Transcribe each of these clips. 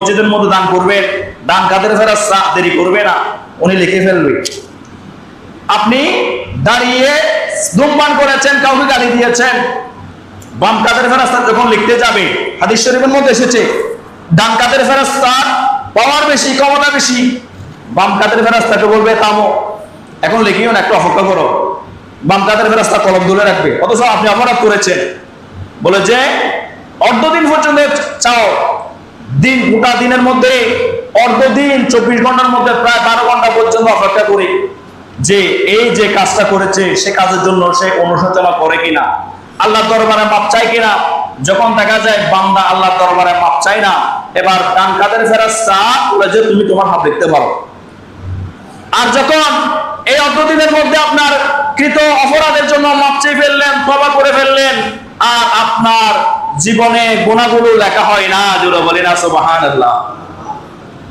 মসজিদের মধ্যে দান করবেন, দান কাদের ফেরেশতা দেরি করবে না, উনি লিখে ফেলবে। আপনি দাঁড়িয়ে ধূমপান করেছেন, কাউকে গালি দিয়েছেন, বাম কাদের ফেরেশতা যখন লিখতে যাবে, হাদিস শরীফের মধ্যে এসেছে ডান কাদের ফেরেশতার পাওয়ার বেশি, ক্ষমতা বেশি। বাম কাদের ফেরেশতাকে বলবে থামো, এখন লিখিও না, একটু অপেক্ষা করো। বাম কাদের ফেরেশতা কলম তুলে রাখবে, অথচ আপনি অপরাধ করেছেন। বলে যে অর্ধদিন পর্যন্ত চাও, দিন গোটা দিনের মধ্যে অর্ধদিন 24 ঘন্টার মধ্যে প্রায় 12 ঘন্টা পর্যন্ত অপেক্ষা করি যে এই যে কাজটা করেছে সে কাজের জন্য সে অনুশোচনা করে কিনা, আল্লাহর দরবারে মাপ চায় কিনা। যখন দেখা যায় বান্দা আল্লাহর দরবারে মাপ চায় না, এবার ডান কাদের ফেরেশতা বলে যে তুমি তোমার হাত দেখতে পারো। আর যখন এই অর্ধদিনের মধ্যে আপনার কৃত অপরাধের জন্য মাপ চেয়ে ফেললেন, তওবা করে ফেললেন, আর আপনার জীবনে গুনাহগুলো লেখা হয় না, জোরে বলেন না সুবহানাল্লাহ।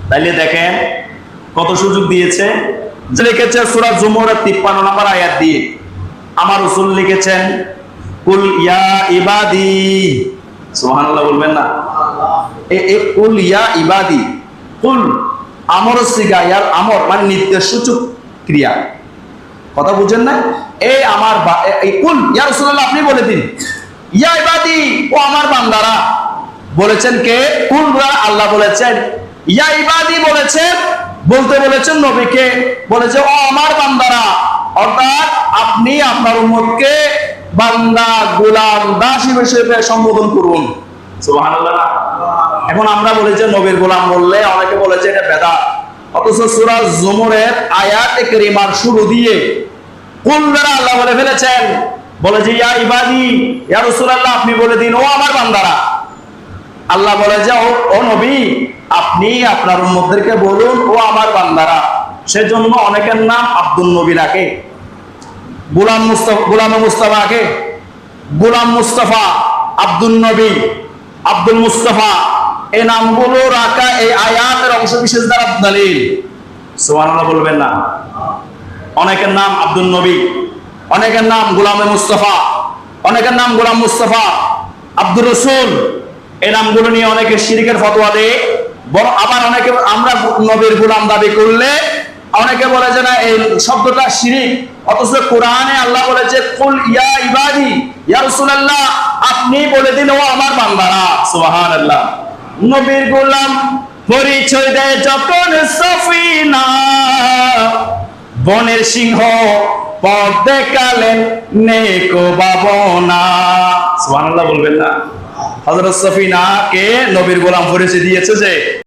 তাইলে দেখেন কত সুযোগ দিয়েছে। যে লিখেছে সূরা জুমুরের 53 নম্বর আয়াত দিয়ে, আমার রাসূল লিখেছেন কুল ইয়া ইবাদি, সুবহানাল্লাহ বলবেন না, কুল ইয়া ইবাদি, কুল আমর সিগা, ইয়ার আমর মানে নির্দেশ সূচক ক্রিয়া, কথা বুঝেন না? এই আমার এই কুল ইয়া রাসূলুল্লাহ আপনি বলে দিন, ইয়া ইবাদি ও আমার বান্দারা। বলেছেন কে? কুল আল্লাহ বলেছেন, ইয়া ইবাদি বলেছেন, বলতে বলেছেন নবীকে, বলেছে ও আমার বান্দারা, অর্থাৎ আপনি আপনার উম্মতকে বান্দা, গোলাম, দাসী হিসেবে সম্বোধন করুন। সুবহানাল্লাহ। এখন আমরা বলি যে নবীর গোলাম বললে অনেকে বলেছে এটা বেদাত, অথচ সূরা জুমুরের আয়াতে কারিমার শুরু দিয়ে কুল দ্বারা আল্লাহ বলে ফেলেছেন, বলে যে ইয়া ইবাদি, ইয়া রাসূলুল্লাহ আপনি বলে দিন ও আমার বান্দারা। আল্লাহ বলে যে ও নবী আপনি আপনার উম্মতদেরকে বলুন ও আমার বান্দারা। সেজন্য অনেকের নাম আব্দুল নবী রাখে, গোলাম মুস্তাফাকে গোলাম মুস্তাফা, আব্দুল নবী, আব্দুল মুস্তাফা, এই নামগুলো রাখা এই আয়াতের অংশ বিশেষ দ্বারা দলিল। সুবহানাল্লাহ বলবেন না? অনেকের নাম আব্দুল নবী, অনেকের নাম গোলামে মুস্তাফা, অনেকের নাম গোলাম মুস্তাফা, আব্দুর রাসূল, এই নামগুলো নিয়ে অনেকে শিরকের ফতোয়া দেয়। বড় আবার অনেকে আমরা নবীর গোলাম দাবি করলে অনেকে বলে যে না এই শব্দটা শিরক, অথচ কোরআনে আল্লাহ বলেছে কুল ইয়া ইবাদি, ইয়া রাসূলুল্লাহ আপনি বলে দিন ও আমার বান্দারা। সুবহানাল্লাহ। নবীর গোলাম পরিচয় দেয় যখন সফিনা, বনের সিংহ পথ দেখালেন নেক বাবনা। সুবহানাল্লাহ বলবেন না? হযরত সফিনা কে নবীর গোলাম পরিচয় দিয়েছে যে